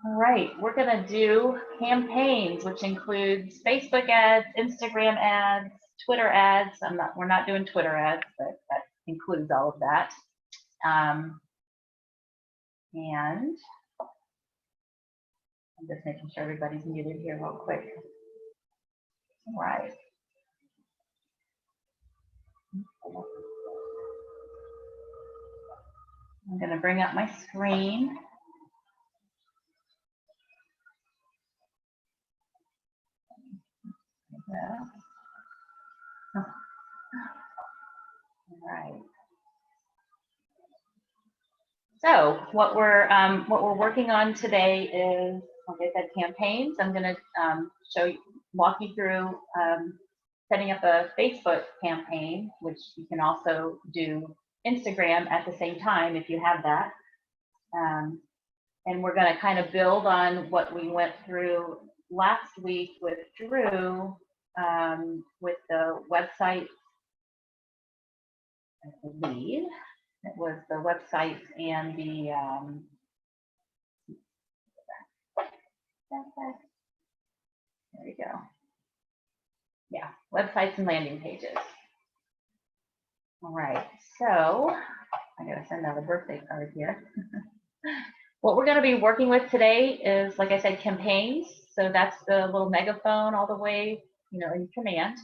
All right, we're gonna do campaigns, which includes Facebook ads, Instagram ads, Twitter ads. We're not doing Twitter ads, but that includes all of that. And I'm just making sure everybody's muted here real quick. All right. I'm going to bring up my screen. All right. So what we're working on today is, like I said, campaigns. I'm going to walk you through setting up a Facebook campaign, which you can also do Instagram at the same time if you have that. And we're going to kind of build on what we went through last week with Drew with the website, I believe. It was the website and the there we go. Yeah, websites and landing pages. All right, so I gotta send out a birthday card here. What we're gonna be working with today is, like I said, campaigns. So that's the little megaphone all the way, in command.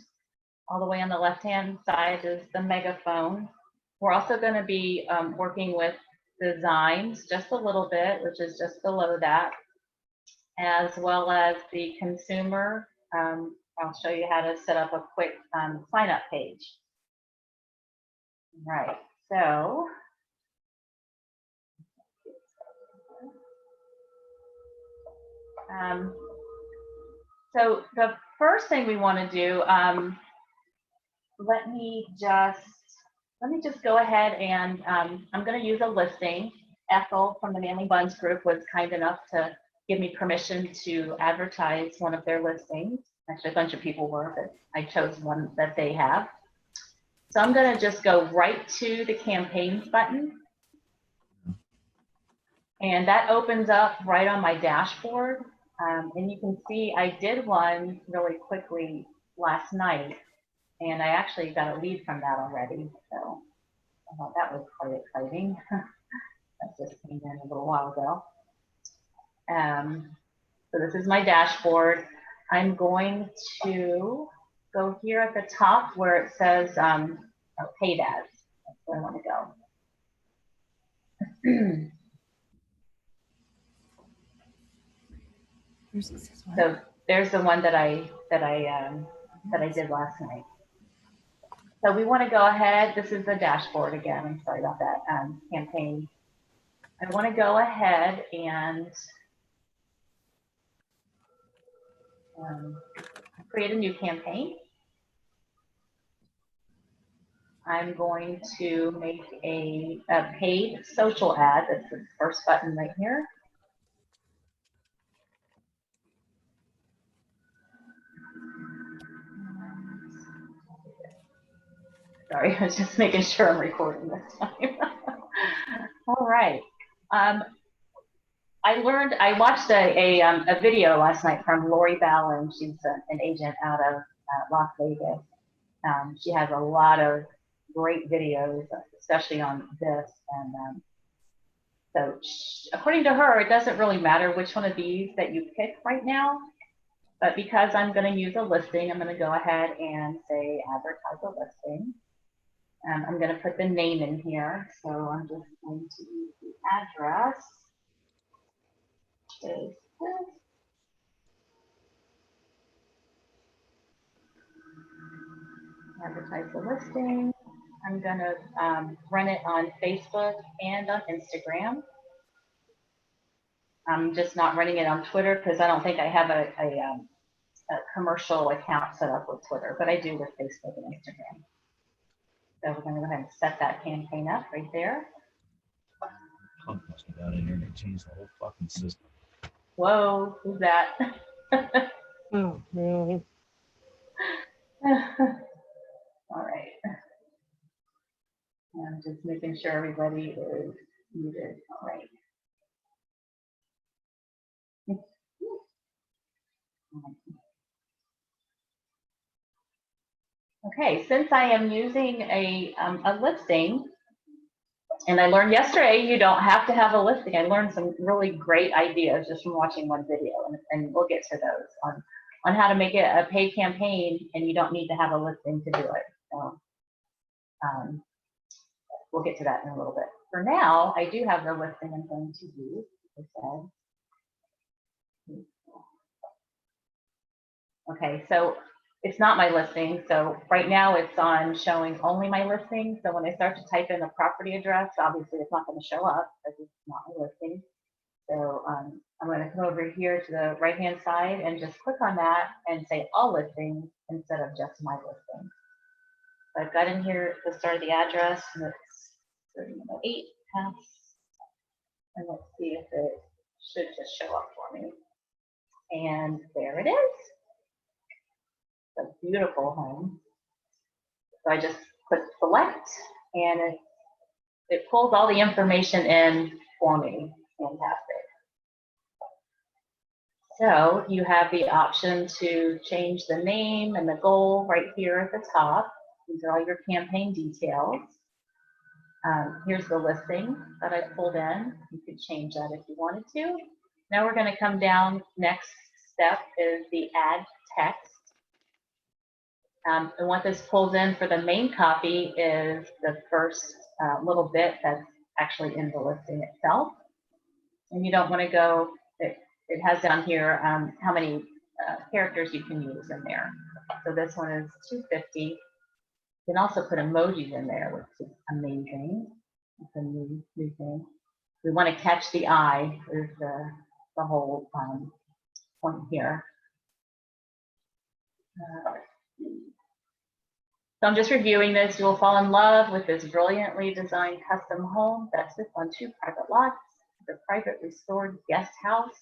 All the way on the left-hand side is the megaphone. We're also going to be working with designs just a little bit, which is just below that, as well as the consumer. I'll show you how to set up a quick sign-up page. Right, so the first thing we want to do, let me just go ahead and I'm going to use a listing. Ethel from the Manly Buns Group was kind enough to give me permission to advertise one of their listings. Actually, a bunch of people were, but I chose one that they have. So I'm going to just go right to the campaigns button. And that opens up right on my dashboard. And you can see I did one really quickly last night. And I actually got a lead from that already, so I thought that was quite exciting. That just came in a little while ago. So this is my dashboard. I'm going to go here at the top where it says paid ads. That's where I want to go. So there's the one that I did last night. So we want to go ahead. This is the dashboard again. I'm sorry about that campaign. I want to go ahead and create a new campaign. I'm going to make a paid social ad. That's the first button right here. Sorry, I was just making sure I'm recording this time. All right. I watched a video last night from Lori Ballin. She's an agent out of Las Vegas. She has a lot of great videos, especially on this. And so according to her, it doesn't really matter which one of these that you pick right now. But because I'm going to use a listing, I'm going to go ahead and say advertise a listing. I'm going to put the name in here. So I'm just going to use the address. Is this. Advertise the listing. I'm going to run it on Facebook and on Instagram. I'm just not running it on Twitter because I don't think I have a commercial account set up with Twitter, but I do with Facebook and Instagram. So we're going to go ahead and set that campaign up right there. Trump must have got in here and they changed the whole fucking system. Whoa, who's that? Oh, really? All right. I'm just making sure everybody is muted. All right. Okay, since I am using a listing, and I learned yesterday you don't have to have a listing. I learned some really great ideas just from watching one video, and we'll get to those on how to make it a paid campaign, and you don't need to have a listing to do it. So we'll get to that in a little bit. For now, I do have the listing I'm going to use. Okay, so it's not my listing. So right now it's on showing only my listing. So when I start to type in a property address, obviously it's not going to show up because it's not my listing. So I'm going to come over here to the right-hand side and just click on that and say all listings instead of just my listing. So I've got in here the start of the address, and it's 8 Pass. And let's see if it should just show up for me. And there it is. A beautiful home. So I just click select, and it pulls all the information in for me. Fantastic. So you have the option to change the name and the goal right here at the top. These are all your campaign details. Here's the listing that I pulled in. You could change that if you wanted to. Now we're going to come down. Next step is the add text. And what this pulls in for the main copy is the first little bit that's actually in the listing itself. And you don't want to go, it has down here how many characters you can use in there. So this one is 250. You can also put emojis in there, which is amazing. It's a new thing. We want to catch the eye is the whole point here. So I'm just reviewing this. You will fall in love with this brilliantly designed custom home that sits on 2 private lots, the private restored guest house,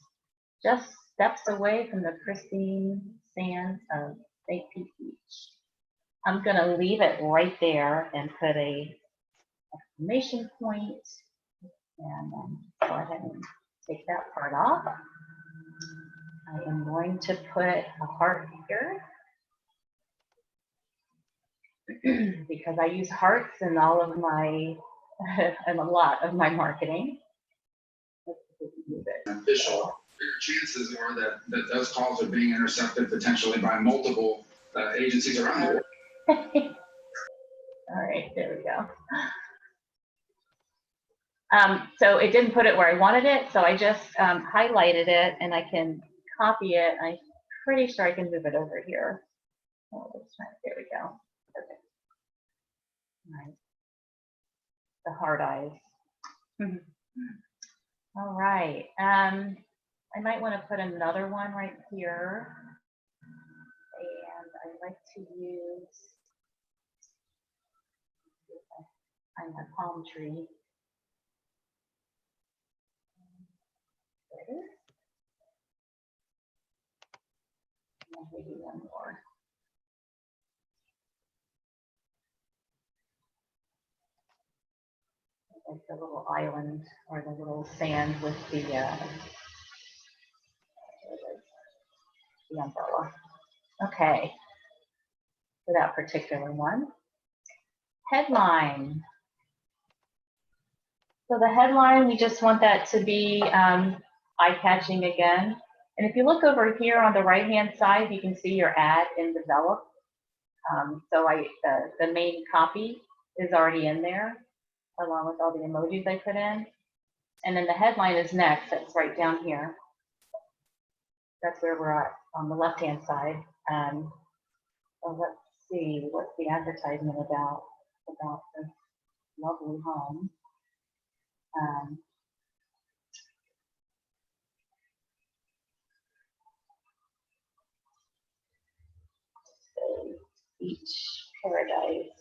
just steps away from the pristine sands of St. Pete Beach. I'm going to leave it right there and put a exclamation point, and go ahead and take that part off. I am going to put a heart here because I use hearts in all of my, in a lot of my marketing. Official, your chances are that those calls are being intercepted potentially by multiple agencies around the world. All right, there we go. So it didn't put it where I wanted it, so I just highlighted it, and I can copy it. I'm pretty sure I can move it over here. Oh, there we go. Perfect. All right. The hard eyes. All right. I might want to put another one right here, and I like to use a palm tree. There it is. And maybe one more. Like the little island or the little sand with the umbrella. Okay, for that particular one. Headline. So the headline, we just want that to be eye-catching again. And if you look over here on the right-hand side, you can see your ad in develop. So the main copy is already in there, along with all the emojis I put in. And then the headline is next. That's right down here. That's where we're at on the left-hand side. So let's see, what's the advertisement about this lovely home. Beach paradise.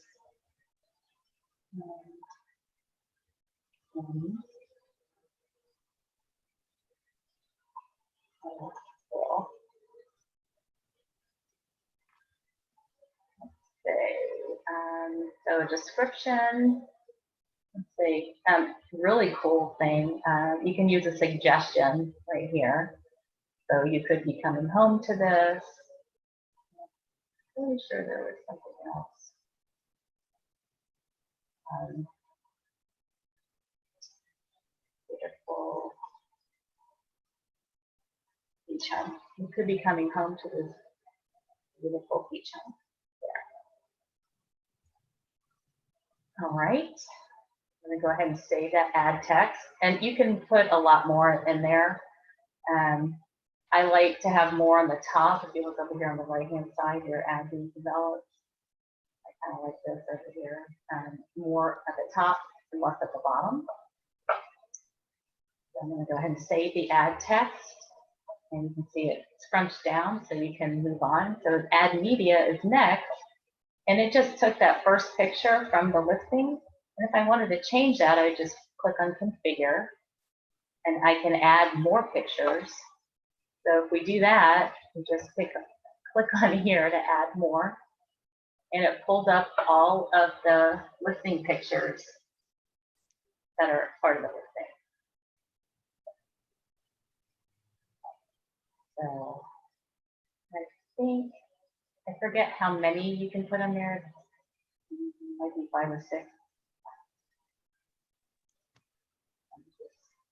Oh, cool. So a description. Let's see. Really cool thing. You can use a suggestion right here. So you could be coming home to this. I'm really sure there was something else. Beautiful beach home. You could be coming home to this beautiful beach home. All right. I'm going to go ahead and save that add text. And you can put a lot more in there. I like to have more on the top. If you look over here on the right-hand side, your ad being developed. I kind of like this over here. More at the top and less at the bottom. So I'm going to go ahead and save the ad text. And you can see it scrunched down so you can move on. So add media is next. And it just took that first picture from the listing. And if I wanted to change that, I just click on configure. And I can add more pictures. So if we do that, we just click on here to add more. And it pulls up all of the listing pictures that are part of the listing. So I think, I forget how many you can put on there. Maybe 5 or 6.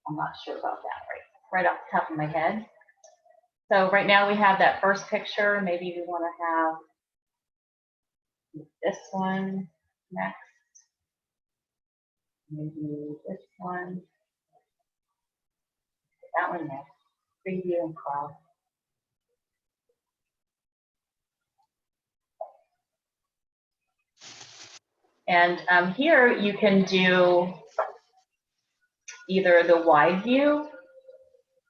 I'm not sure about that right off the top of my head. So right now we have that first picture. Maybe we want to have this one next. Maybe this one. That one next. Preview and crop. And here you can do either the wide view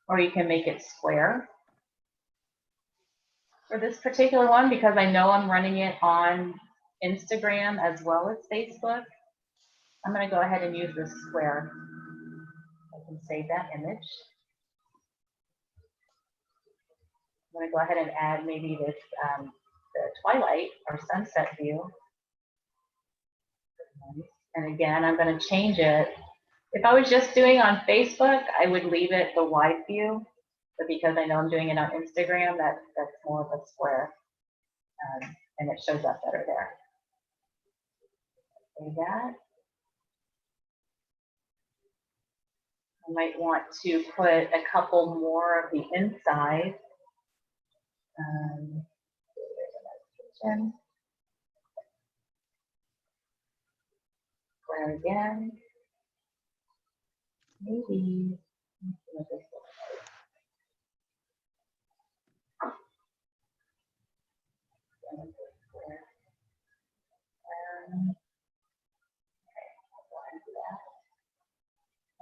or you can make it square. For this particular one, because I know I'm running it on Instagram as well as Facebook, I'm going to go ahead and use this square. I can save that image. I'm going to go ahead and add maybe this the twilight or sunset view. And again, I'm going to change it. If I was just doing on Facebook, I would leave it the wide view. But because I know I'm doing it on Instagram, that's more of a square. And it shows up better there. Save that. I might want to put a couple more of the inside. Square again. Maybe.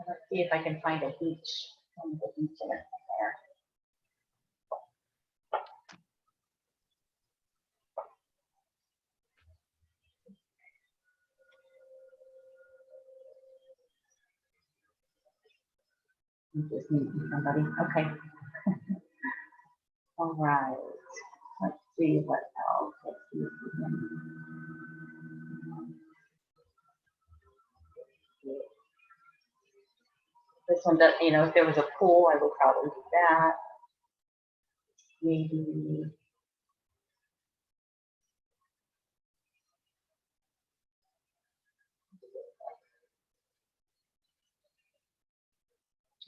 Let's see if I can find a beach. In there. I'm just meeting somebody. Okay. All right. Let's see what else. Let's see if we can. This one does, you know, if there was a pool, I would probably do that. Maybe.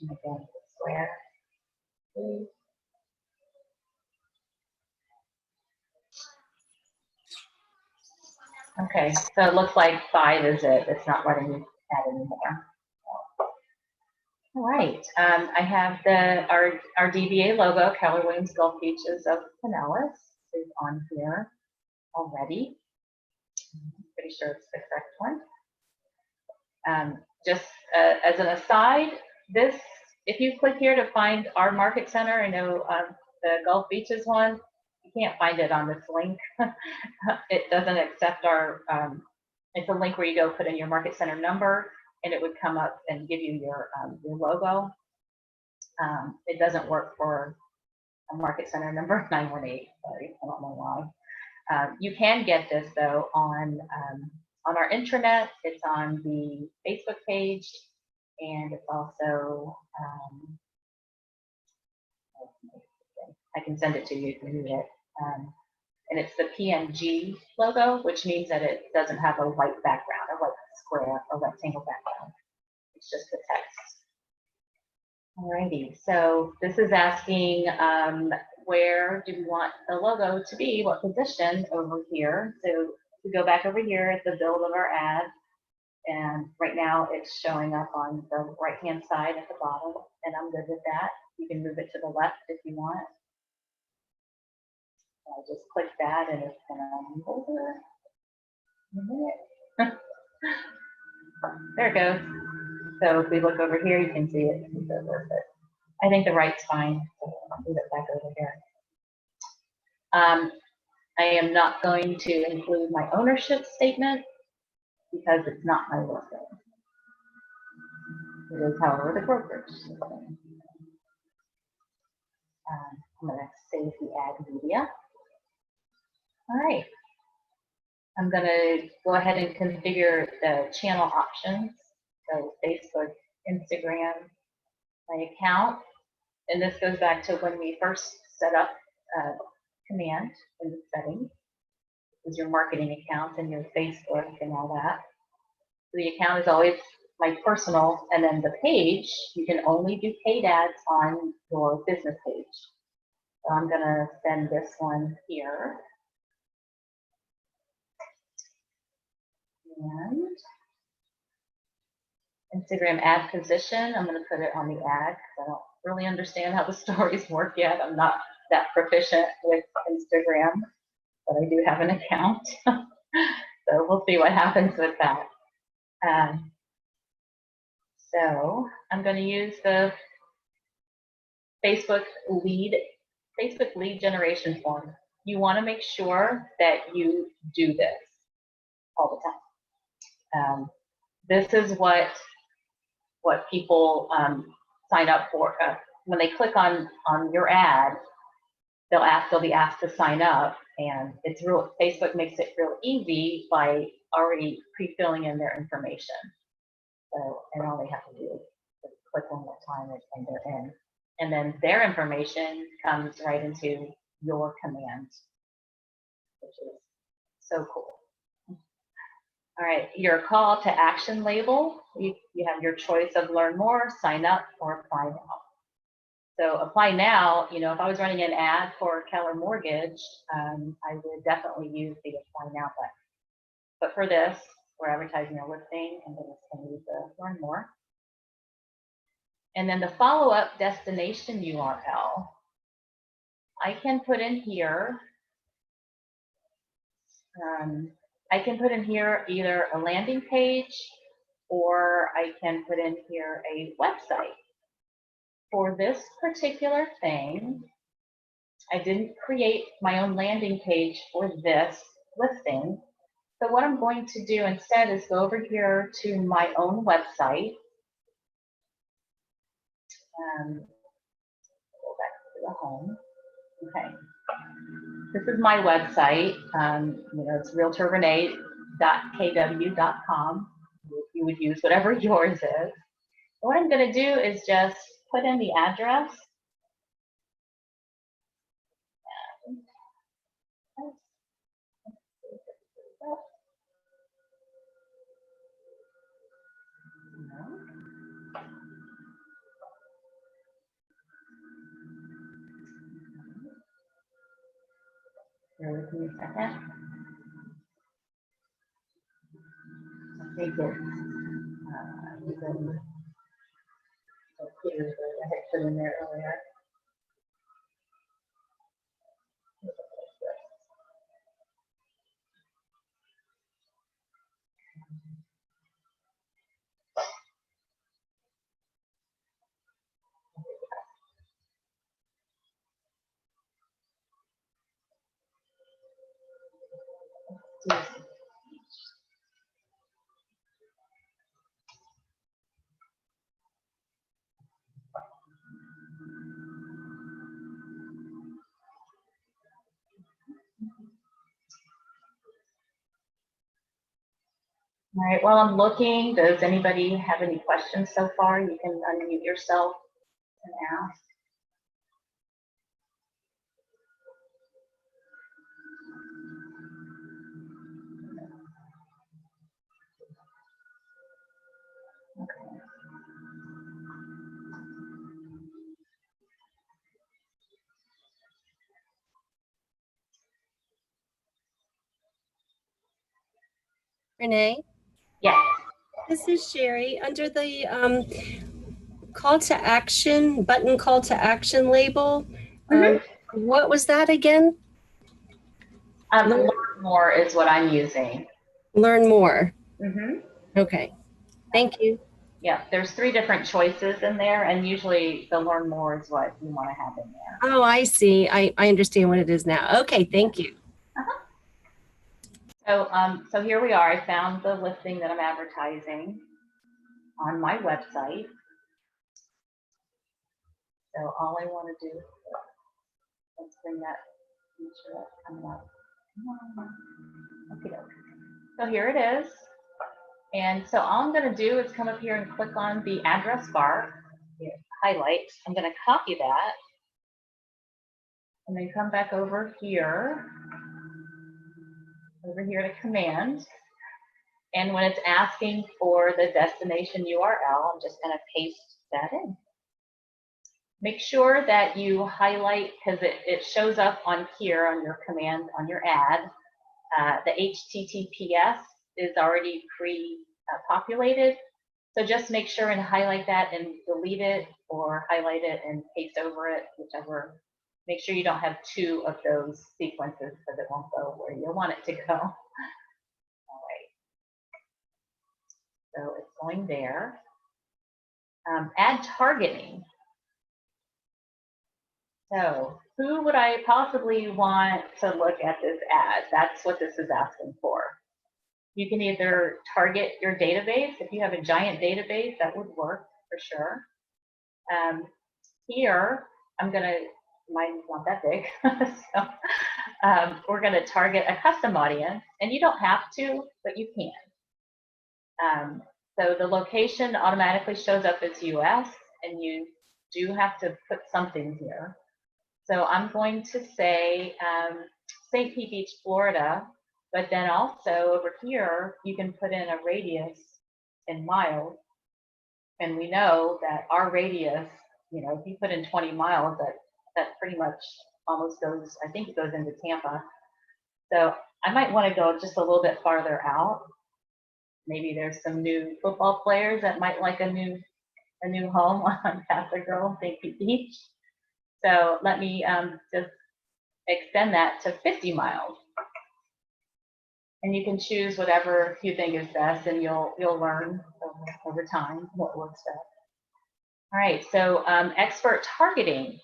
Again, square. Okay, so it looks like 5 is it. It's not letting me add anymore. All right, I have our DBA logo, Keller Williams Gulf Beaches of Pinellas, is on here already. I'm pretty sure it's the correct one. Just as an aside, this, if you click here to find our market center, I know the Gulf Beaches one, you can't find it on this link. It doesn't accept our, it's a link where you go put in your market center number and it would come up and give you your logo. It doesn't work for a market center number 918, sorry, I don't know why. You can get this though on our intranet. It's on the Facebook page, and it's also I can send it to you if you need it. And it's the PNG logo, which means that it doesn't have a white background, a white square, or rectangle background. It's just the text. Alrighty, so this is asking where do we want the logo to be, what position over here. So we go back over here at the build of our ad, and right now it's showing up on the right-hand side at the bottom, and I'm good with that. You can move it to the left if you want. I just click that and it's gonna move over in a minute. There it goes. So if we look over here, you can see it moves over, but I think the right's fine. So I'll move it back over here. I am not going to include my ownership statement because it's not my listing. It is, however, the brokerage. I'm going to save the ad media. All right. I'm going to go ahead and configure the channel options. So Facebook, Instagram, my account. And this goes back to when we first set up command in the settings. This is your marketing account and your Facebook and all that. So the account is always my personal, and then the page, you can only do paid ads on your business page. So I'm going to send this one here. And Instagram ad position, I'm going to put it on the ad because I don't really understand how the stories work yet. I'm not that proficient with Instagram, but I do have an account. So we'll see what happens with that. So I'm going to use the Facebook lead generation form. You want to make sure that you do this all the time. This is what people sign up for. When they click on your ad, they'll be asked to sign up, and it's real. Facebook makes it real easy by already pre-filling in their information. So, and all they have to do is click one more time and they're in. And then their information comes right into your command, which is so cool. All right, your call to action label, you have your choice of learn more, sign up, or apply now. So apply now, you know, if I was running an ad for Keller Mortgage, I would definitely use the apply now button. But for this, we're advertising a listing, and then it's going to use the learn more. And then the follow-up destination URL, I can put in here. I can put in here either a landing page, or I can put in here a website. For this particular thing, I didn't create my own landing page for this listing. So what I'm going to do instead is go over here to my own website. Go back to the home. Okay. This is my website. You know, it's realtorrenee.kw.com. You would use whatever yours is. What I'm going to do is just put in the address. Bear with me a second. I think it's even so clear that I had put in there earlier. All right, while I'm looking, does anybody have any questions so far? You can unmute yourself and ask. Renee, Yes. this is Sherry. Under the call to action, button call to action label, what was that again? Learn more is what I'm using. Learn more. Mm-hmm. Okay, thank you. Yeah, there's 3 different choices in there, and usually the learn more is what you want to have in there. Oh, I see. I understand what it is now. Okay, thank you. So here we are. I found the listing that I'm advertising on my website. So all I want to do, let's bring that feature that's coming up. Okay. So here it is. And so all I'm going to do is come up here and click on the address bar, highlight. I'm going to copy that and then come back over here to command. And when it's asking for the destination URL, I'm just going to paste that in. Make sure that you highlight, because it shows up on here on your command, on your ad. The HTTPS is already pre-populated. So just make sure and highlight that and delete it, or highlight it and paste over it, whichever. Make sure you don't have 2 of those sequences, because it won't go where you want it to go. All right. So it's going there. Add targeting. So who would I possibly want to look at this ad? That's what this is asking for. You can either target your database. If you have a giant database, that would work for sure. Here, mine's not that big. So we're going to target a custom audience, and you don't have to, but you can. So the location automatically shows up as US, and you do have to put something here. So I'm going to say St. Pete Beach, Florida, but then also over here, you can put in a radius in miles. And we know that our radius, if you put in 20 miles, that pretty much almost goes, I think it goes into Tampa. So I might want to go just a little bit farther out. Maybe there's some new football players that might like a new home on Casa Girl, St. Pete Beach. So let me just extend that to 50 miles. And you can choose whatever you think is best, and you'll learn over time what works best. All right, so expert targeting.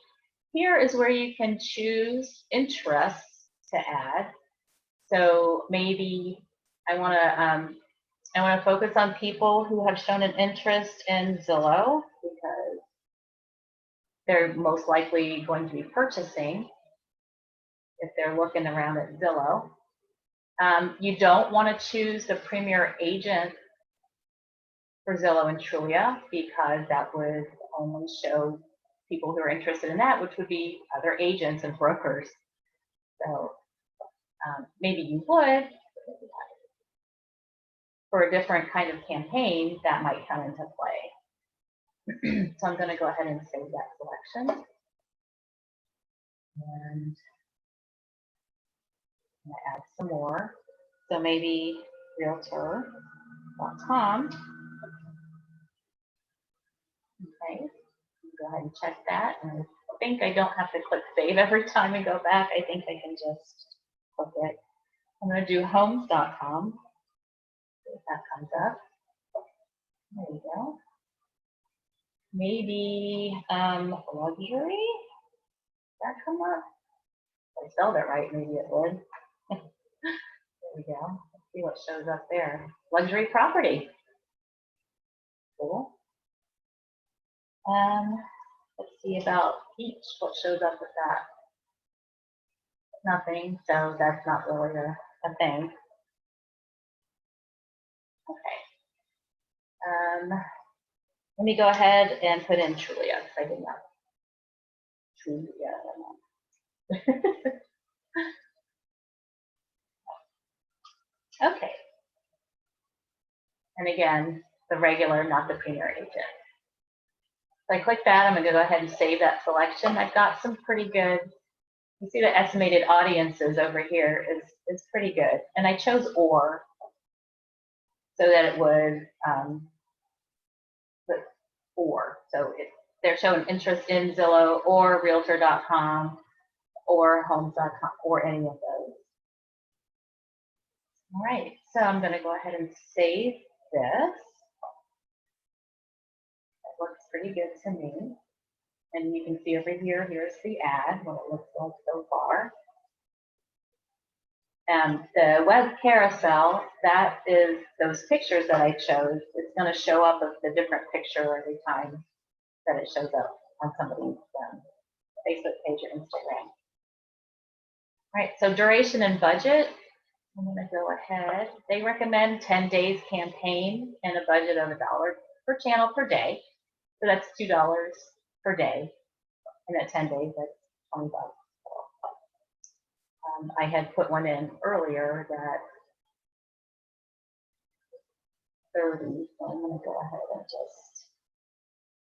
Here is where you can choose interests to add. So maybe I want to focus on people who have shown an interest in Zillow, because they're most likely going to be purchasing if they're looking around at Zillow. You don't want to choose the premier agent for Zillow and Trulia, because that would only show people who are interested in that, which would be other agents and brokers. So maybe you would, for a different kind of campaign, that might come into play. So I'm going to go ahead and save that selection. And I'm going to add some more. So maybe realtor.com. Okay, go ahead and check that. And I think I don't have to click save every time I go back. I think I can just click it. I'm going to do homes.com. If that comes up. There we go. Maybe luxury. Did that come up? If I spelled it right, maybe it would. There we go. Let's see what shows up there. Luxury property. Cool. Let's see about each. What shows up with that? Nothing. So that's not really a thing. Okay. Let me go ahead and put in Trulia, because I did not. Trulia. Okay. And again, the regular, not the premier agent. So I click that. I'm going to go ahead and save that selection. I've got some pretty good. You see the estimated audiences over here is pretty good. And I chose or. so that it would put 4. So they're showing interest in Zillow or Realtor.com or Homes.com or any of those. All right, so I'm going to go ahead and save this. That looks pretty good to me. And you can see over here, here's the ad, what it looks like so far. The web carousel, that is those pictures that I chose. It's going to show up as a different picture every time that it shows up on somebody's Facebook page or Instagram. All right, so duration and budget. I'm going to go ahead. They recommend 10 days campaign and a budget of $1 per channel per day. So that's $2 per day. And at 10 days, that's $20. I had put one in earlier that 30. So I'm going to go ahead and just,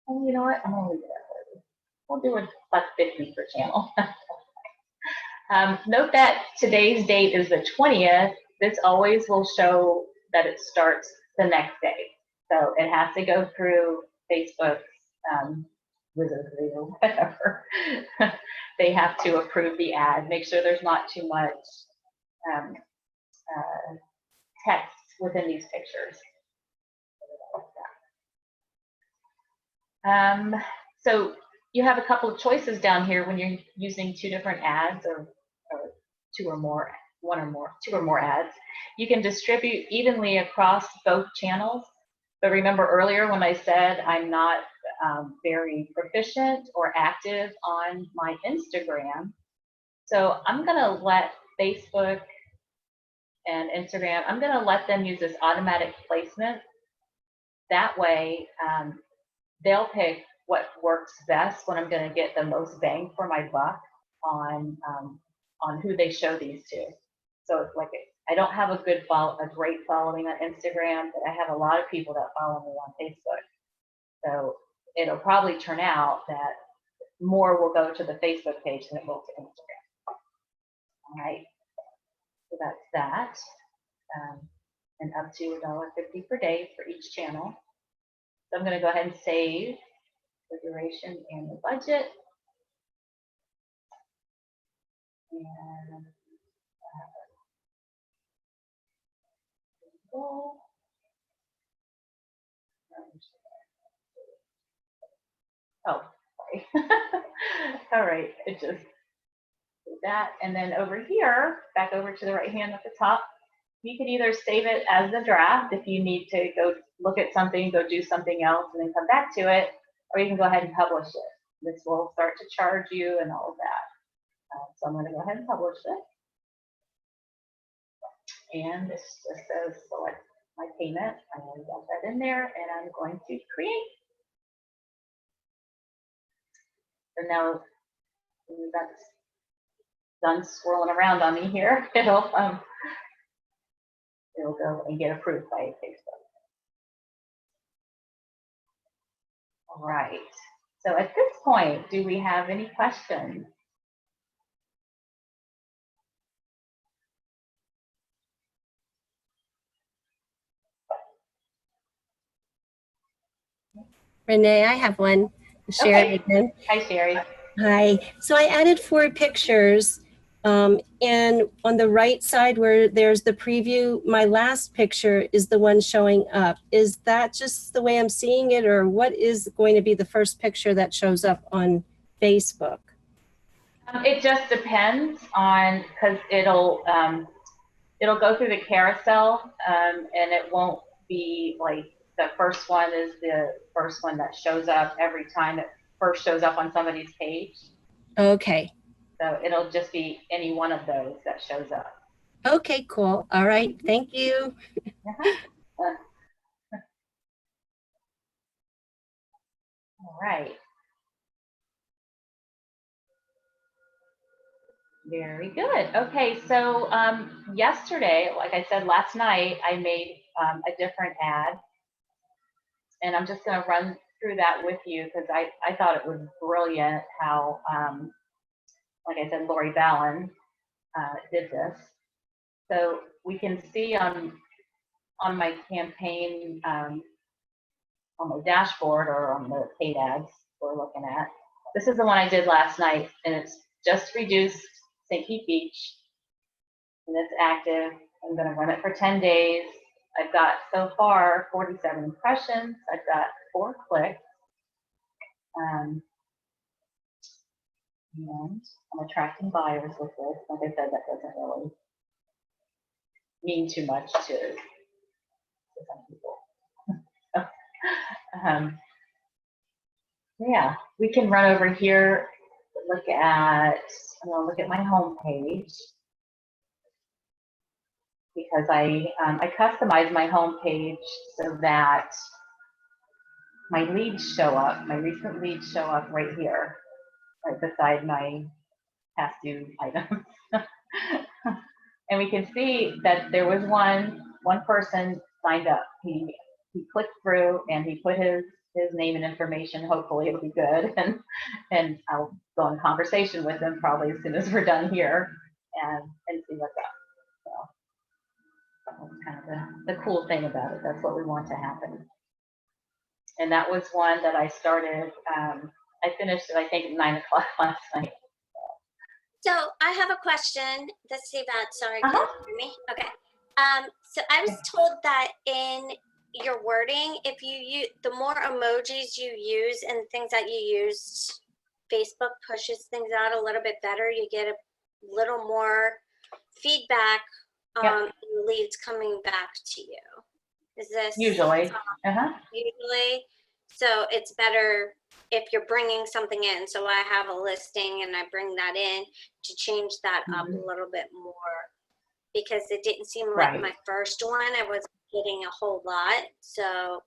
and you know what? I'm going to leave it at 30. We'll do a $1.50 per channel. Note that today's date is the 20th. This always will show that it starts the next day. So it has to go through Facebook's wizardry or whatever. They have to approve the ad, make sure there's not too much text within these pictures. So you have a couple of choices down here when you're using 2 different ads or 2 or more, 2 or more ads. You can distribute evenly across both channels. But remember earlier when I said I'm not very proficient or active on my Instagram. So I'm going to let Facebook and Instagram, I'm going to let them use this automatic placement. That way, they'll pick what works best when I'm going to get the most bang for my buck on who they show these to. So it's like I don't have a great following on Instagram, but I have a lot of people that follow me on Facebook. So it'll probably turn out that more will go to the Facebook page than it will to Instagram. All right, so that's that. And up to $1.50 per day for each channel. So I'm going to go ahead and save the duration and the budget. And oh, sorry. All right, it just did that. And then over here, back over to the right hand at the top, you can either save it as a draft if you need to go look at something, go do something else, and then come back to it, or you can go ahead and publish it. This will start to charge you and all of that. So I'm going to go ahead and publish it. And this just says select my payment. I'm going to got that in there, and I'm going to create. So now that's done swirling around on me here. It'll go and get approved by Facebook. All right. So at this point, do we have any questions? Renee, I have one. Sherry Okay. again. Hi, Sherry. Hi. So I added 4 pictures. And on the right side where there's the preview, my last picture is the one showing up. Is that just the way I'm seeing it, or what is going to be the first picture that shows up on Facebook? It just depends on, because it'll go through the carousel, and it won't be like the first one is the first one that shows up every time it first shows up on somebody's page. Okay. So it'll just be any one of those that shows up. Okay, cool. All right. Thank you. All right. Very good. Okay, so yesterday, like I said, last night, I made a different ad. And I'm just going to run through that with you because I thought it was brilliant how, like I said, Lori Ballin did this. So we can see on on my campaign, on my dashboard or on the paid ads we're looking at. This is the one I did last night, and it's just reduced St. Pete Beach, and it's active. I'm going to run it for 10 days. I've got so far 47 impressions. I've got 4 clicks. And I'm attracting buyers with this. Like I said, that doesn't really mean too much to some people. Yeah, we can run over here. I'm gonna look at my home page, because I customize my home page so that my leads show up. My recent leads show up right here, right beside my past due items. And we can see that there was one person signed up. He clicked through and he put his name and information. Hopefully it'll be good, and I'll go in conversation with him probably as soon as we're done here, and see what's up. So that's kind of the cool thing about it. That's what we want to happen. And that was one that I started. I finished it, I think, at 9 o'clock last night. So I have a question. Let's see about, sorry, can you hear me? Okay. So I was told that in your wording, if you use, the more emojis you use and things that you use, Facebook pushes things out a little bit better. You get a little more feedback and leads coming back to you. Is this? Usually. Usually. So it's better if you're bringing something in. So I have a listing and I bring that in to change that up a little bit more, because it didn't seem like my first one, I was getting a whole lot. So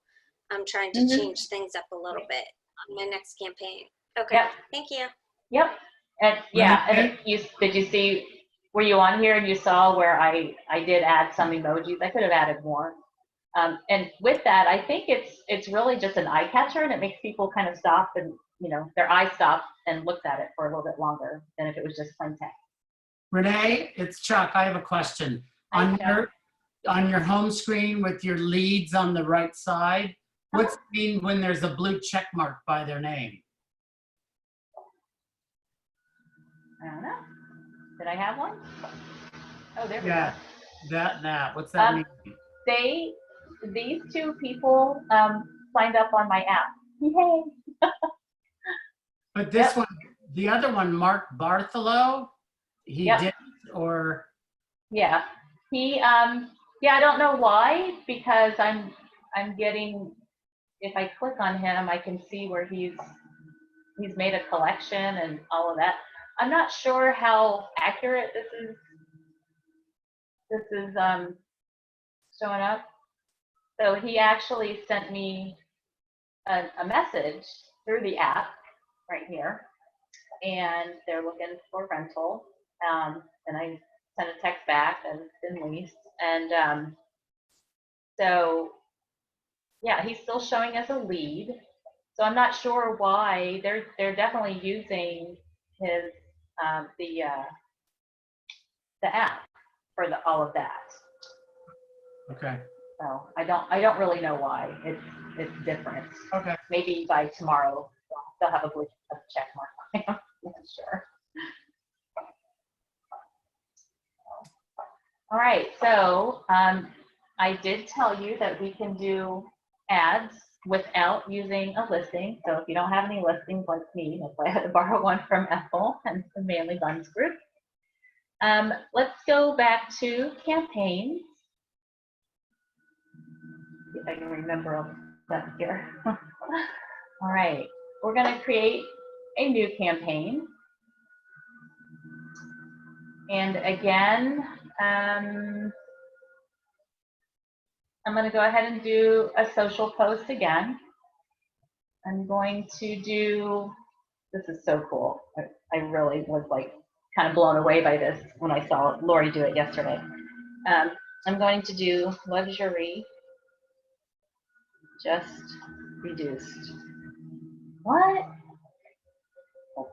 I'm trying to change things up a little bit on my next campaign. Okay, thank you. Yep. And yeah, and did you see, were you on here and you saw where I did add some emojis? I could have added more. And with that, I think it's really just an eye catcher, and it makes people kind of stop and, their eyes stop and looks at it for a little bit longer than if it was just plain text. Renee, it's Chuck. I have a question. On your home screen with your leads on the right side, what's it mean when there's a blue check mark by their name? I don't know. Did I have one? Oh, there we go. That. What's that mean? These 2 people signed up on my app. Yay! But this one, the other one, Mark Bartholow, he did, or? Yeah, he, I don't know why, because I'm getting, if I click on him, I can see where he's made a collection and all of that. I'm not sure how accurate this is showing up. So he actually sent me a message through the app right here, and they're looking for rental. And I sent a text back and it's been leased. And so, yeah, he's still showing as a lead. So I'm not sure why. They're definitely using his the app for all of that. Okay. So I don't really know why it's different. Okay. Maybe by tomorrow they'll have a blue check mark on them. I'm not sure. All right. So I did tell you that we can do ads without using a listing. So if you don't have any listings like me, that's why I had to borrow one from Ethel and the Manly Buns group. Let's go back to campaigns. See if I can remember all that here. All right, we're going to create a new campaign. And again, I'm going to go ahead and do a social post again. I'm going to do, this is so cool. I really was like kind of blown away by this when I saw Lori do it yesterday. I'm going to do luxury just reduced. What? All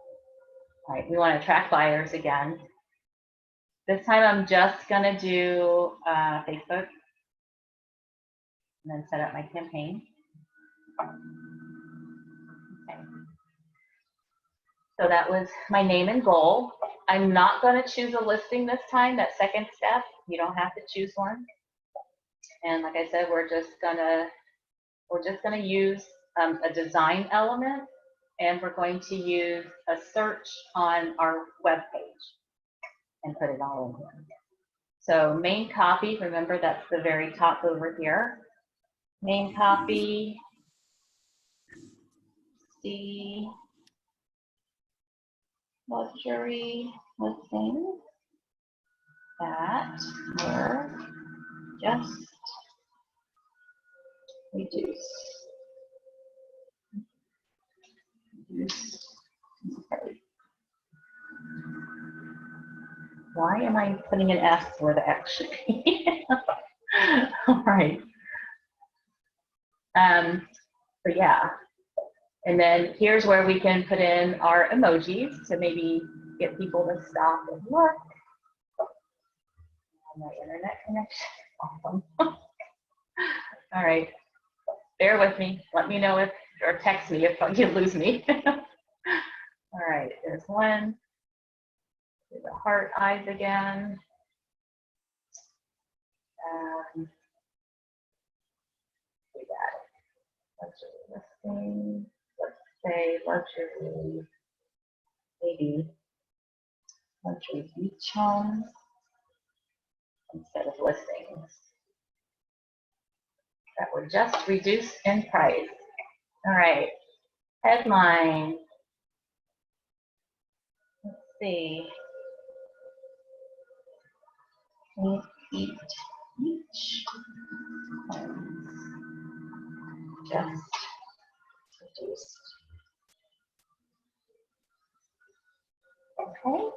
right, we want to attract buyers again. This time I'm just going to do Facebook. and then set up my campaign. Okay. So that was my name and goal. I'm not going to choose a listing this time, that second step. You don't have to choose one. And like I said, we're just gonna use a design element, and we're going to use a search on our web page and put it all in here. So main copy, remember that's the very top over here. Main copy, the luxury listing that were just reduced. Okay. Why am I putting an S where the X should be? All right. So yeah. And then here's where we can put in our emojis to maybe get people to stop and look. My internet connection. Awesome. All right. Bear with me. Let me know if, or text me if you lose me. All right. There's one. Do the heart eyes again. We got luxury listing. Let's say luxury, maybe luxury beach homes instead of listings that were just reduced in price. All right, headline. Let's see. Eat beach homes just reduced. Okay.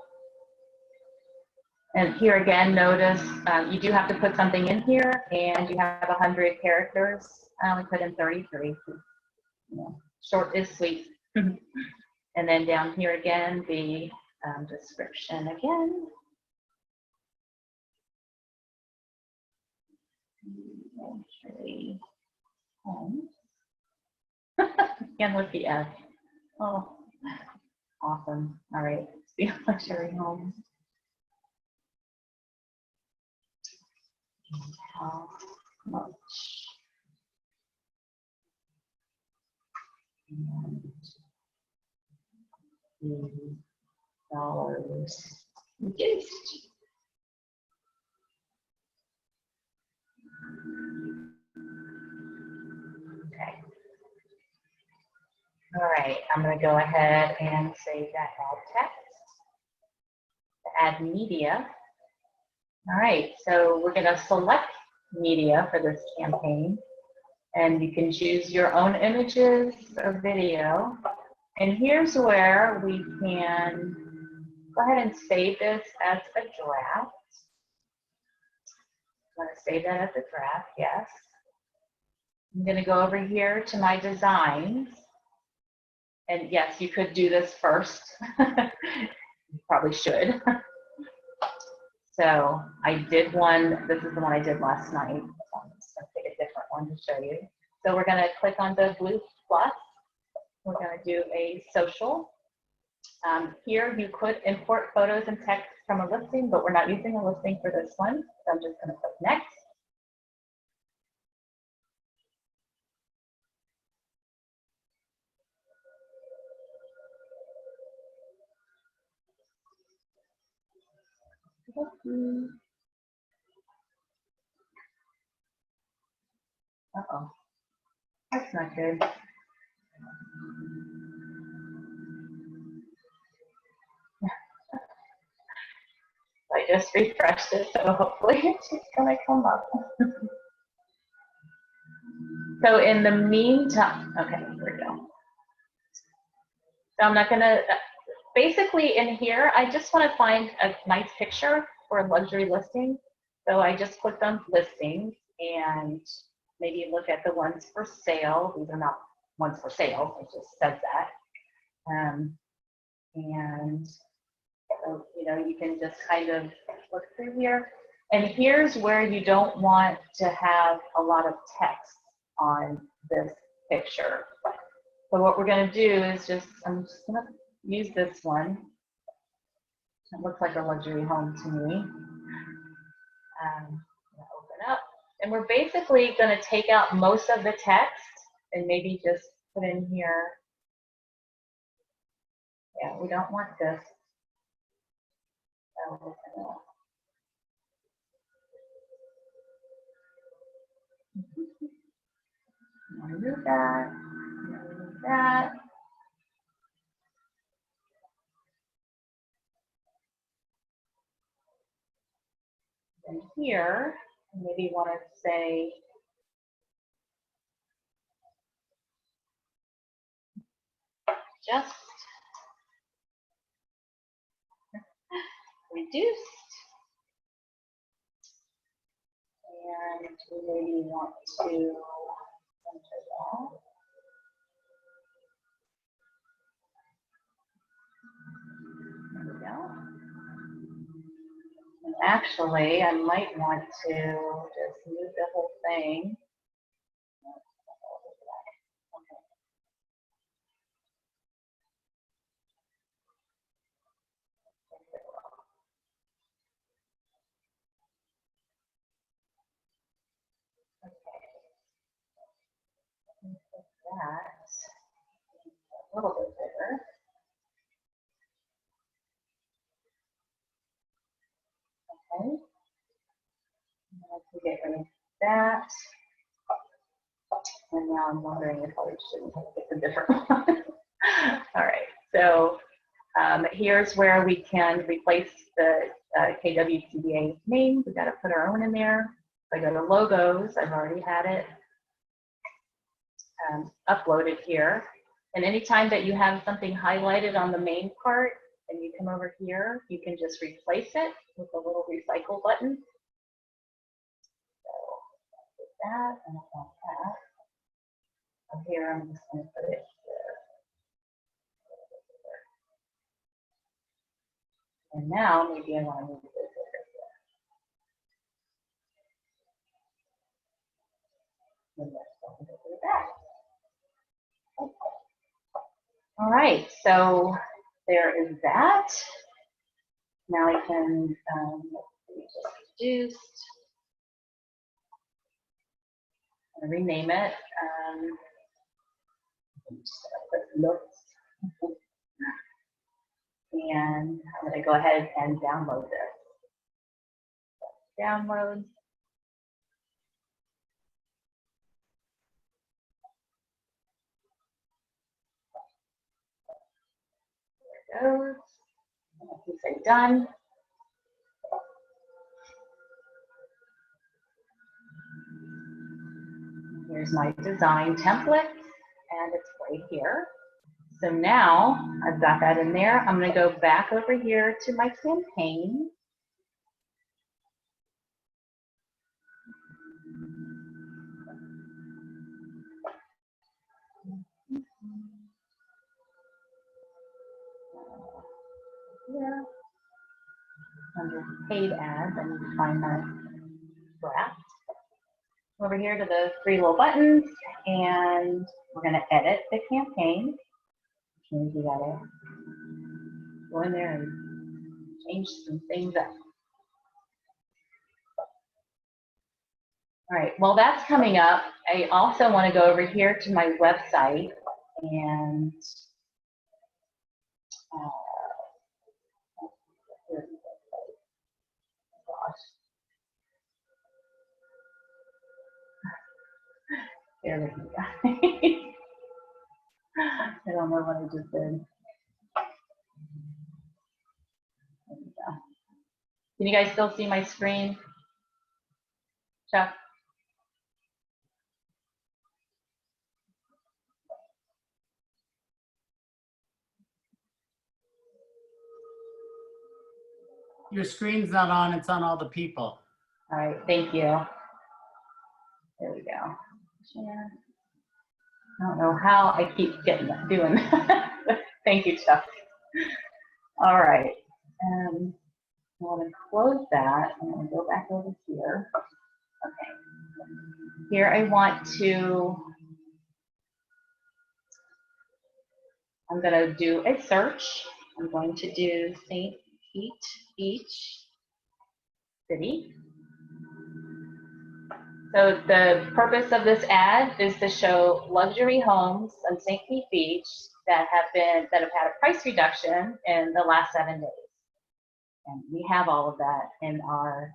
And here again, notice you do have to put something in here, and you have 100 characters. I only put in 33. You know, short is sweet. And then down here again, the description again. Luxury homes. Again with the F. Oh, awesome. All right, the luxury homes. How much? And dollars reduced. Okay. All right, I'm going to go ahead and save that add text. Add media. All right, so we're going to select media for this campaign, and you can choose your own images or video. And here's where we can go ahead and save this as a draft. I'm going to save that as a draft, yes. I'm going to go over here to my designs. And yes, you could do this first. You probably should. So I did one, this is the one I did last night. So I'm just gonna pick a different one to show you. So we're gonna click on the blue plus. We're gonna do a social. Here you could import photos and text from a listing, but we're not using a listing for this one. So I'm just gonna click next. Uh-oh, that's not good. I just refreshed it, so hopefully it's just gonna come up. So in the meantime, okay, here we go. So I'm not gonna, basically in here, I just wanna find a nice picture for a luxury listing. So I just clicked on listings and maybe look at the ones for sale. These are not ones for sale, it just says that. And so, you know, you can just kind of look through here. And here's where you don't want to have a lot of text. on this picture. So what we're going to do is I'm just going to use this one. It looks like a luxury home to me. Open up. And we're basically going to take out most of the text and maybe just put in here. Yeah, we don't want this. Remove that. Remove that. And here, maybe want to say just reduced. And we maybe want to center that. There we go. And actually, I might want to just move the whole thing. That a little bit bigger. Okay. Let's get rid of that. And now I'm wondering if I shouldn't pick a different one. All right. So here's where we can replace the KWTBA name. We've got to put our own in there. If I go to logos, I've already had it uploaded here. And anytime that you have something highlighted on the main part and you come over here, you can just replace it with a little recycle button. So that and I want that. Up here, I'm just going to put it there. And now maybe I want to move this over here. And let's go over to that. All right, so there is that. Now I can just reduced. I'm gonna rename it. Just put notes. And I'm going to go ahead and download this. Download. There it goes. You say done. Here's my design template, and it's right here. So now I've got that in there. I'm going to go back over here to my campaign. Here, under paid ads, I need to find my draft. Over here to the three little buttons, and we're going to edit the campaign, which means we got to go in there and change some things up. All right, while that's coming up, I also want to go over here to my website and there we go. I don't know what I just did. There we go. Can you guys still see my screen? Chuck? Your screen's not on, it's on all the people. All right, thank you. There we go. Share. I don't know how I keep doing that. Thank you, Chuck. All right. I want to close that. I'm going to go back over here. Okay. here I want to, I'm going to do a search. I'm going to do St. Pete Beach City. So the purpose of this ad is to show luxury homes on St. Pete Beach that have had a price reduction in the last 7 days. And we have all of that in our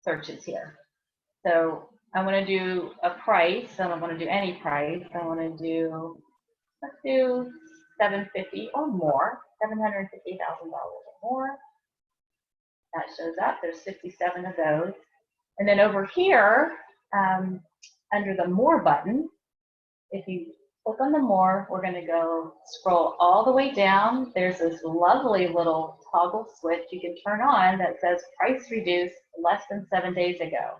searches here. So I want to do a price. I don't want to do any price. I want to do, let's do $750 or more, $750,000 or more. That shows up. There's 57 of those. And then over here, under the More button, if you click on the More, we're going to go scroll all the way down. There's this lovely little toggle switch you can turn on that says price reduced less than 7 days ago.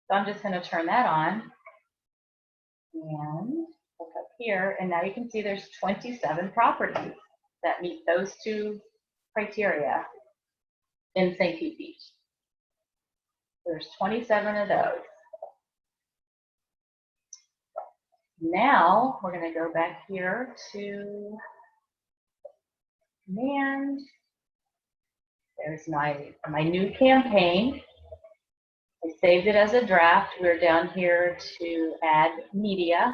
So I'm just going to turn that on and look up here. And now you can see there's 27 properties that meet those two criteria in St. Pete Beach. There's 27 of those. Now we're going to go back here to command. There's my new campaign. I saved it as a draft. We're down here to add media.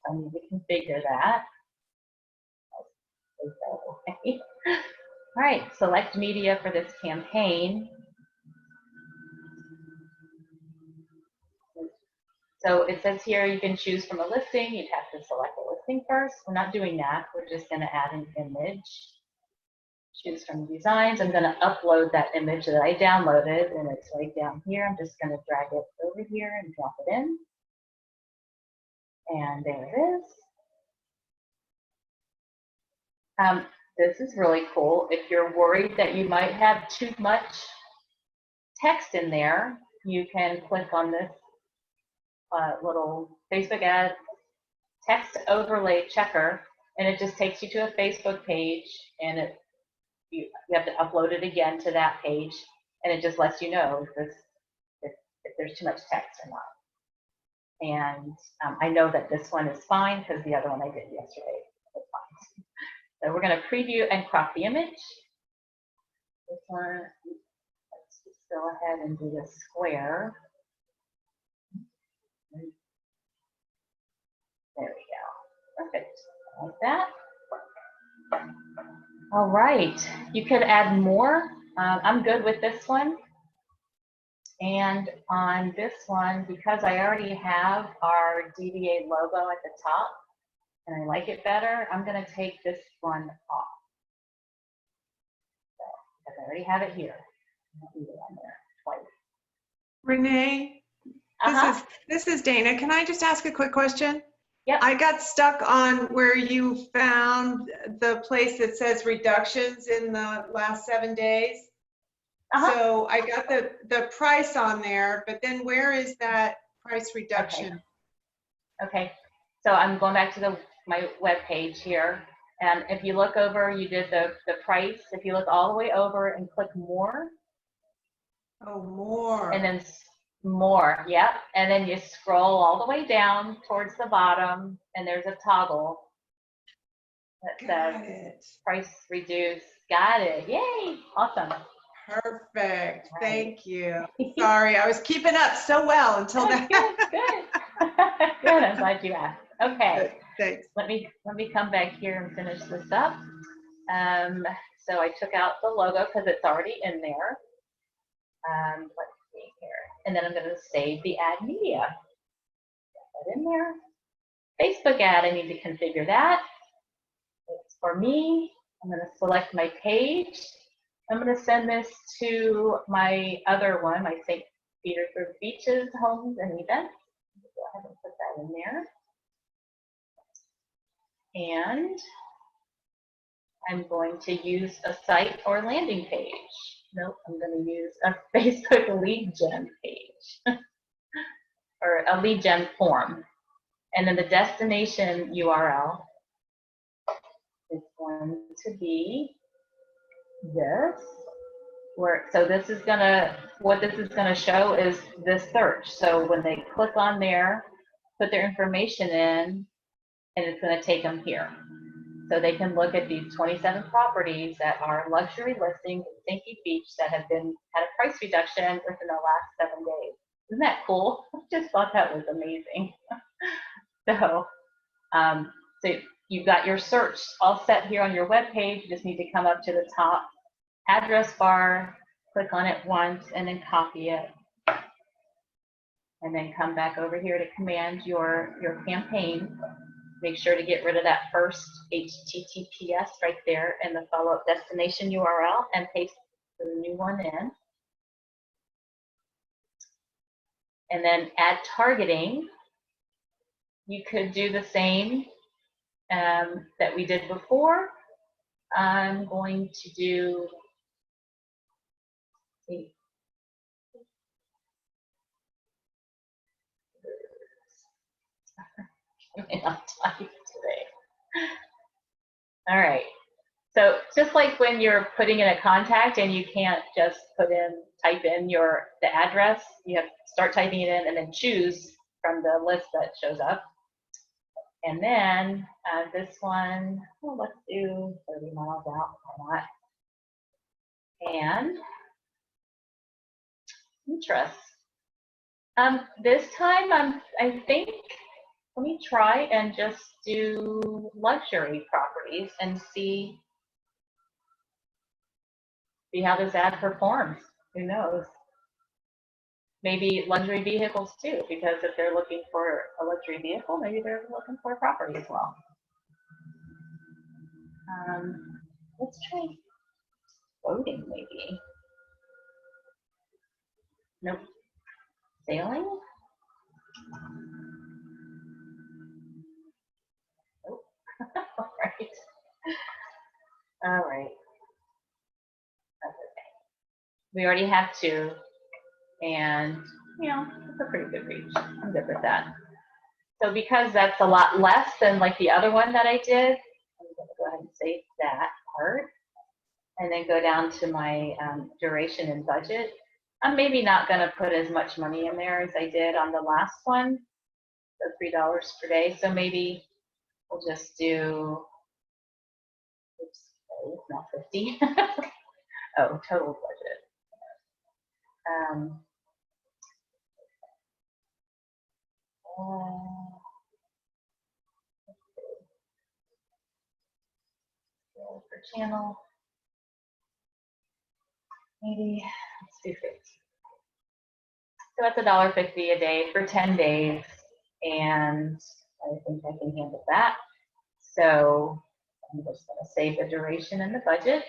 I need to configure that. Okay. All right, select media for this campaign. So it says here you can choose from a listing. You'd have to select a listing first. We're not doing that. We're just going to add an image. Choose from designs. I'm going to upload that image that I downloaded, and it's right down here. I'm just going to drag it over here and drop it in. And there it is. This is really cool. If you're worried that you might have too much text in there, you can click on this little Facebook ad text overlay checker, and it just takes you to a Facebook page, and you have to upload it again to that page, and it just lets you know if there's too much text or not. And I know that this one is fine because the other one I did yesterday was fine. So we're going to preview and crop the image. This one, let's just go ahead and do the square. There we go. Perfect. Like that. All right. You could add more. I'm good with this one. And on this one, because I already have our DBA logo at the top, and I like it better, I'm going to take this one off. So, because I already have it here. I don't need it on there twice. Renee, this is Dana. Can I just ask a quick question? Yep. I got stuck on where you found the place that says reductions in the last 7 days. So I got the price on there, but then where is that price reduction? Okay. So I'm going back to my web page here. And if you look over, you did the price. If you look all the way over and click more. Oh, more. And then more, yep. And then you scroll all the way down towards the bottom, and there's a toggle that says price reduced. Got it. Yay. Awesome. Perfect. Right. Thank you. Sorry, Sorry, I was keeping up so well until that. Good. Good. I'm glad you asked. Okay. Thanks. Let me come back here and finish this up. So I took out the logo because it's already in there. Let's see here. And then I'm going to save the ad media. Put that in there. Facebook ad, I need to configure that. It's for me. I'm going to select my page. I'm going to send this to my other one, my St. Petersburg Beaches Homes and Events. Go ahead and put that in there. And I'm going to use a site or landing page. Nope, I'm going to use a Facebook lead gen page or a lead gen form. And then the destination URL is going to be this. So this is what this is gonna show is this search. So when they click on there, put their information in, and it's gonna take them here. So they can look at these 27 properties that are luxury listings in St. Pete Beach that have had a price reduction within the last 7 days. Isn't that cool? I just thought that was amazing. So, so you've got your search all set here on your web page. You just need to come up to the top address bar, click on it once, and then copy it. And then come back over here to command your campaign. Make sure to get rid of that first HTTPS right there and the follow-up destination URL and paste the new one in. And then add targeting. You could do the same that we did before. I'm going to do, today. All right. So just like when you're putting in a contact and you can't just type in the address, you have to start typing it in and then choose from the list that shows up. And then this one, well, let's do 30 miles out, why not? And interest. This time I think, let me try and just do luxury properties and see how this ad performs. Who knows? Maybe luxury vehicles too, because if they're looking for a luxury vehicle, maybe they're looking for a property as well. Let's try boating maybe. Nope. Sailing? Nope. All right. All right. That's okay. We already have 2. And, it's a pretty good reach. I'm good with that. So because that's a lot less than like the other one that I did, I'm going to go ahead and save that part. And then go down to my duration and budget. I'm maybe not going to put as much money in there as I did on the last one, the $3 per day. So maybe we'll just do, oops, it's not 50. Oh, total budget. Per channel. Maybe let's do 50. So that's $1.50 a day for 10 days, and I think I can handle that. So I'm just going to save the duration and the budget.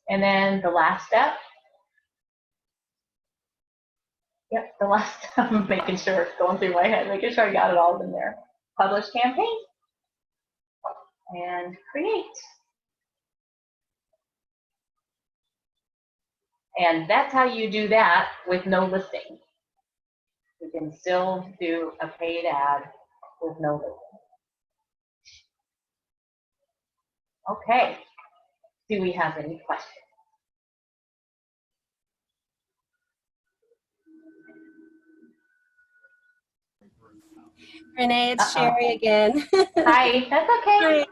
And then the last step. Yep, the last step, I'm making sure it's going through my head, making sure I got it all in there. Publish campaign and create. And that's how you do that with no listing. You can still do a paid ad with no listing. Okay, do we have any questions? Renee, it's Sherry again. Hi, that's okay.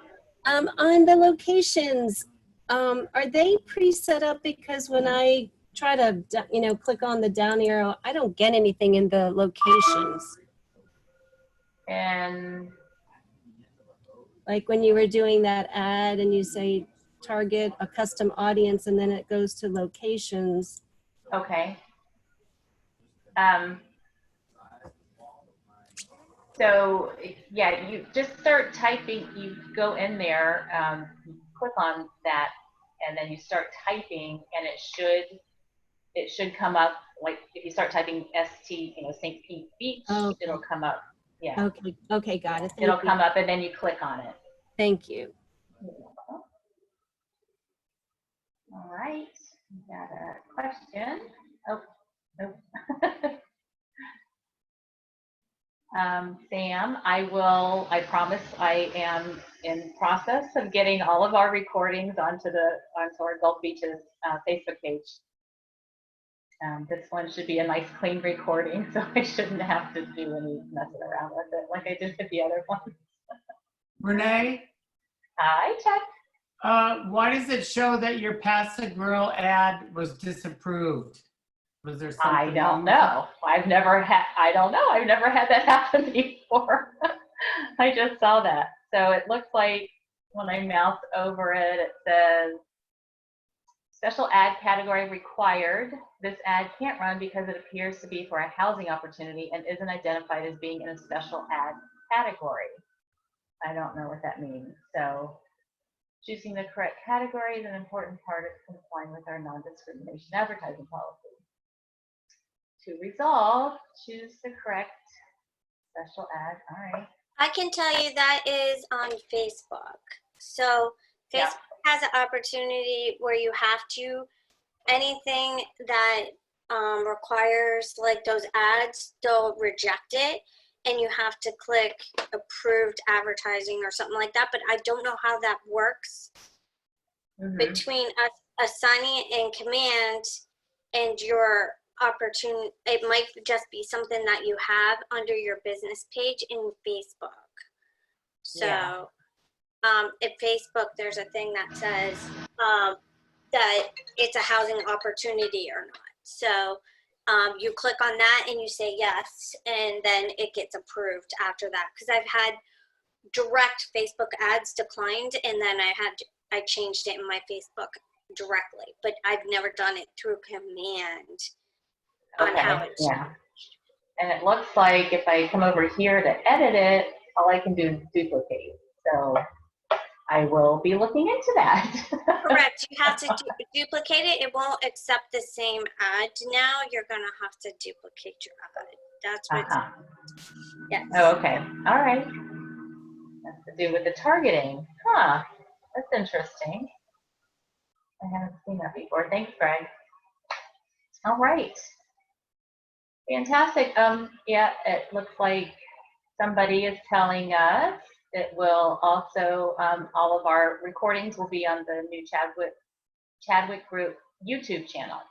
Hi. On the locations, are they pre-set up? Because when I try to, click on the down arrow, I don't get anything in the locations. And like when you were doing that ad and you say target a custom audience and then it goes to locations. Okay. So yeah, you just start typing, you go in there, click on that, and then you start typing, and it should come up, like if you start typing ST, St. Pete Beach, okay. It'll come up. Yeah. Okay, got it. It'll come up, and then you click on it. Thank you. All right, we got a question. Oh, nope. Sam, am. I promise I am in process of getting all of our recordings onto our Gulf Beaches Facebook page. This one should be a nice clean recording, so I shouldn't have to do any messing around with it like I did with the other one. Renee, Hi, Chuck. why does it show that your Pass a Girl ad was disapproved? Was there something I wrong don't with it? know. I don't know. I've never had that happen before. I just saw that. So it looks like when I mouse over it, it says special ad category required. This ad can't run because it appears to be for a housing opportunity and isn't identified as being in a special ad category. I don't know what that means. So choosing the correct category is an important part of complying with our non-discrimination advertising policy. To resolve, choose the correct special ad. All right. I can tell you that is on Facebook. So Yeah. Facebook has an opportunity where you have to, anything that requires like those ads, they'll reject it, and you have to click approved advertising or something like that. But I don't know how that works between us assigning it in command and your opportunity. It might just be something that you have under your business page in Facebook. So Yeah. at Facebook, there's a thing that says that it's a housing opportunity or not. So you click on that and you say yes, and then it gets approved after that. Because I've had direct Facebook ads declined, and then I changed it in my Facebook directly, but I've never done it through command on how it's Yeah. And it looks like if I come over here to edit it, all I can do is duplicate. So I will be looking into that. correct. You have to duplicate it. It won't accept the same ad now. You're going to have to duplicate your ad. That's what yes. Oh, okay. All right. That's to do with the targeting. Huh. That's interesting. I haven't seen that before. Thanks, Greg. All right. Fantastic. Yeah, it looks like somebody is telling us it will also, all of our recordings will be on the new Chadwick Group YouTube channel.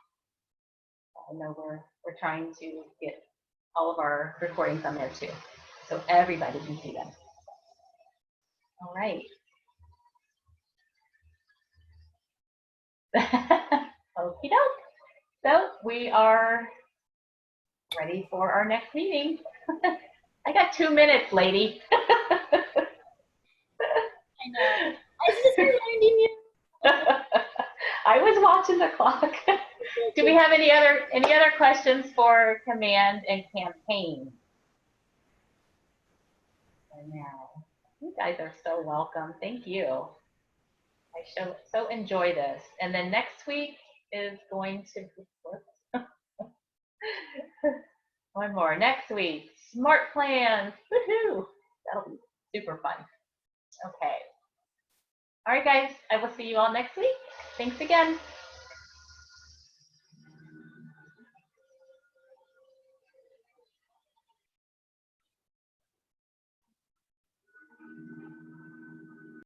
I know we're trying to get all of our recordings on there too, so everybody can see them. All right. Okie doke. So we are ready for our next meeting. I got 2 minutes, lady. I know. I was just reminding you. I was watching the clock. Do we have any other questions for command and campaign? Now, you guys are so welcome. Thank you. I so enjoy this. And then next week is going to be one more. Next week, smart plans. Woohoo! That'll be super fun. Okay. All right, guys. I will see you all next week. Thanks again.